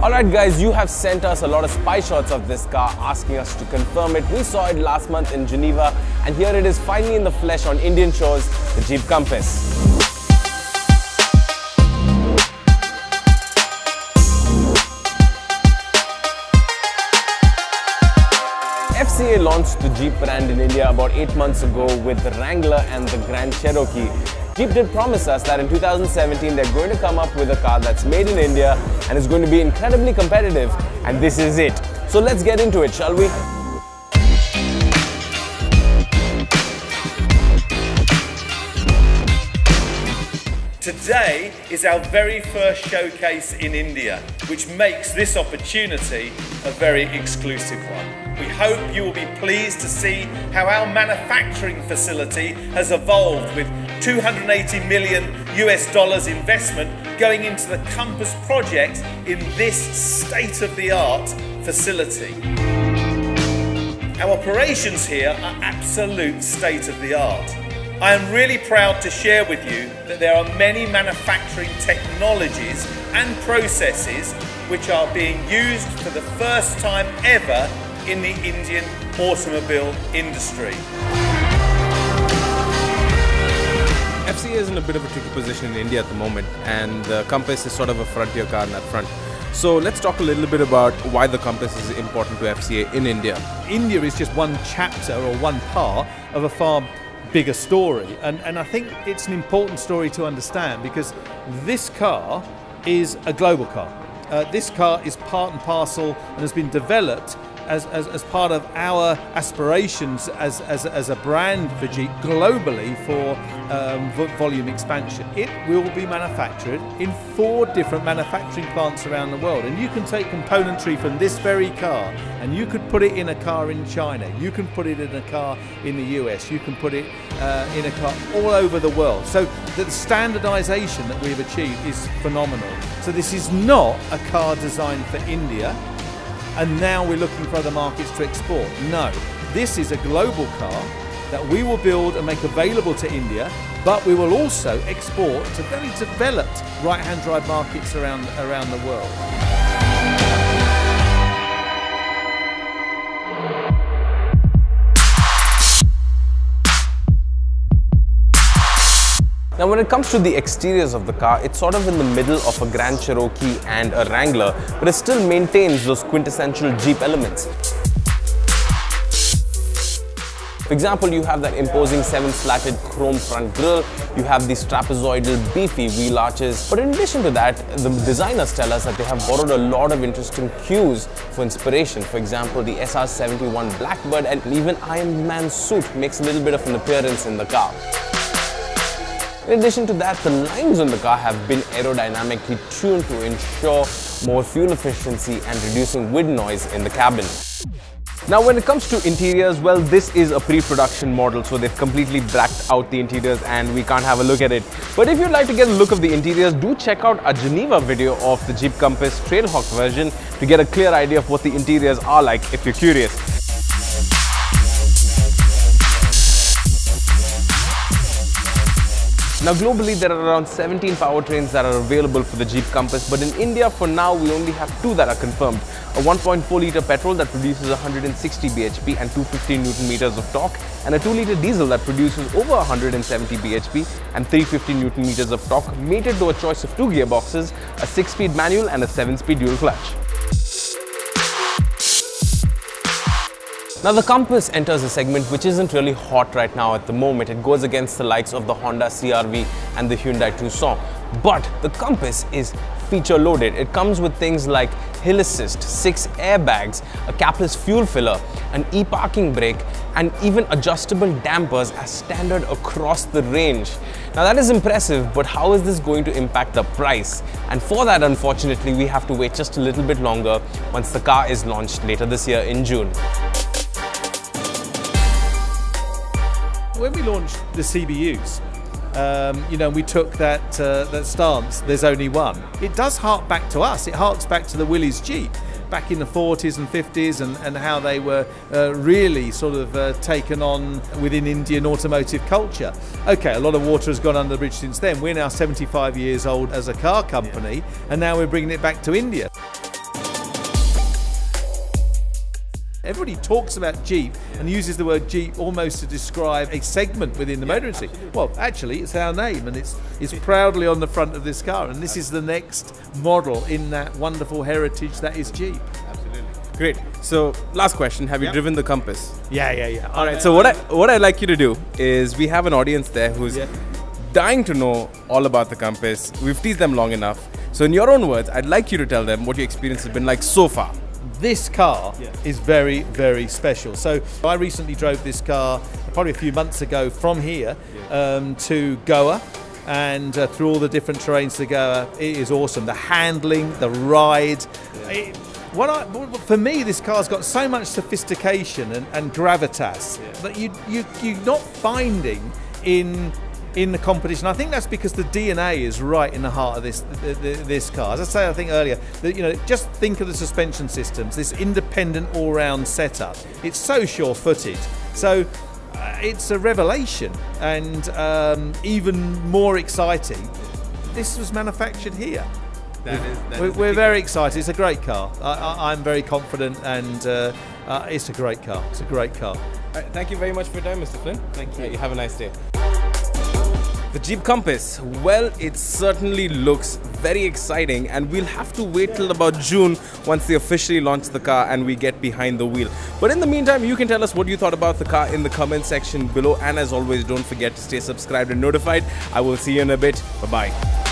Alright guys, you have sent us a lot of spy shots of this car asking us to confirm it. We saw it last month in Geneva and here it is finally in the flesh on Indian shores, the Jeep Compass. FCA launched the Jeep brand in India about 8 months ago with the Wrangler and the Grand Cherokee. Jeep did promise us that in 2017 they're going to come up with a car that's made in India and is going to be incredibly competitive, and this is it. So let's get into it, shall we? Today is our very first showcase in India, which makes this opportunity a very exclusive one. We hope you will be pleased to see how our manufacturing facility has evolved with $280 million investment going into the Compass project in this state-of-the-art facility. Our operations here are absolute state-of-the-art. I am really proud to share with you that there are many manufacturing technologies and processes which are being used for the first time ever in the Indian automobile industry. FCA is in a bit of a tricky position in India at the moment, and the Compass is sort of a frontier car in that front. So let's talk a little bit about why the Compass is important to FCA in India. India is just one chapter or one part of a far bigger story, and I think it's an important story to understand because this car is a global car. This car is part and parcel and has been developed as part of our aspirations as a brand for Jeep globally for volume expansion. It will be manufactured in 4 different manufacturing plants around the world, and you can take componentry from this very car and you could put it in a car in China, you can put it in a car in the US, you can put it in a car all over the world. So the standardization that we've achieved is phenomenal. So this is not a car designed for India and now we're looking for other markets to export. No, this is a global car that we will build and make available to India, but we will also export to very developed right-hand drive markets around the world. Now when it comes to the exteriors of the car, it's sort of in the middle of a Grand Cherokee and a Wrangler, but it still maintains those quintessential Jeep elements. For example, you have that imposing 7-slatted chrome front grille, you have these trapezoidal beefy wheel arches, but in addition to that, the designers tell us that they have borrowed a lot of interesting cues for inspiration. For example, the SR-71 Blackbird and even Iron Man's suit makes a little bit of an appearance in the car. In addition to that, the lines on the car have been aerodynamically tuned to ensure more fuel efficiency and reducing wind noise in the cabin. Now when it comes to interiors, well, this is a pre-production model, so they've completely blacked out the interiors and we can't have a look at it. But if you'd like to get a look of the interiors, do check out a Geneva video of the Jeep Compass Trailhawk version to get a clear idea of what the interiors are like if you're curious. Now globally there are around 17 powertrains that are available for the Jeep Compass, but in India for now we only have 2 that are confirmed. A 1.4-litre petrol that produces 160 bhp and 250 Nm of torque, and a 2-litre diesel that produces over 170 bhp and 350 Nm of torque, mated to a choice of 2 gearboxes, a 6-speed manual and a 7-speed dual clutch. Now the Compass enters a segment which isn't really hot right now at the moment. It goes against the likes of the Honda CR-V and the Hyundai Tucson. But the Compass is feature loaded. It comes with things like hill assist, 6 airbags, a capless fuel filler, an e-parking brake, and even adjustable dampers as standard across the range. Now that is impressive, but how is this going to impact the price? And for that, unfortunately, we have to wait just a little bit longer once the car is launched later this year in June. When we launched the CBUs, we took that stance, there's only one. It does hark back to us, it harks back to the Willys Jeep back in the 40s and 50s and how they were really sort of taken on within Indian automotive culture. Okay, a lot of water has gone under the bridge since then. We're now 75 years old as a car company and now we're bringing it back to India. Everybody talks about Jeep and uses the word Jeep almost to describe a segment within the motor industry. Well, actually, it's our name, and it's proudly on the front of this car, and this is the next model in that wonderful heritage that is Jeep. Absolutely. Great. So, last question: have you driven the Compass? Yeah. All right. So what I'd like you to do is, we have an audience there who's dying to know all about the Compass. We've teased them long enough. So, in your own words, I'd like you to tell them what your experience has been like so far. This car is very, very special. So I recently drove this car probably a few months ago from here to Goa, and through all the different terrains to Goa. It is awesome. The handling, the ride. For me, this car's got so much sophistication and gravitas that you're not finding in the competition. I think that's because the DNA is right in the heart of this car. As I say, I think earlier, that, just think of the suspension systems, this independent all-round setup. It's so sure-footed. So it's a revelation, and even more exciting, this was manufactured here. We're very excited. It's a great car. I'm very confident, and it's a great car. It's a great car. All right, thank you very much for your time, Mr. Flynn. Thank you. You have a nice day. The Jeep Compass, well, it certainly looks very exciting, and we'll have to wait till about June once they officially launch the car and we get behind the wheel. But in the meantime, you can tell us what you thought about the car in the comment section below, and as always, don't forget to stay subscribed and notified. I will see you in a bit. Bye-bye.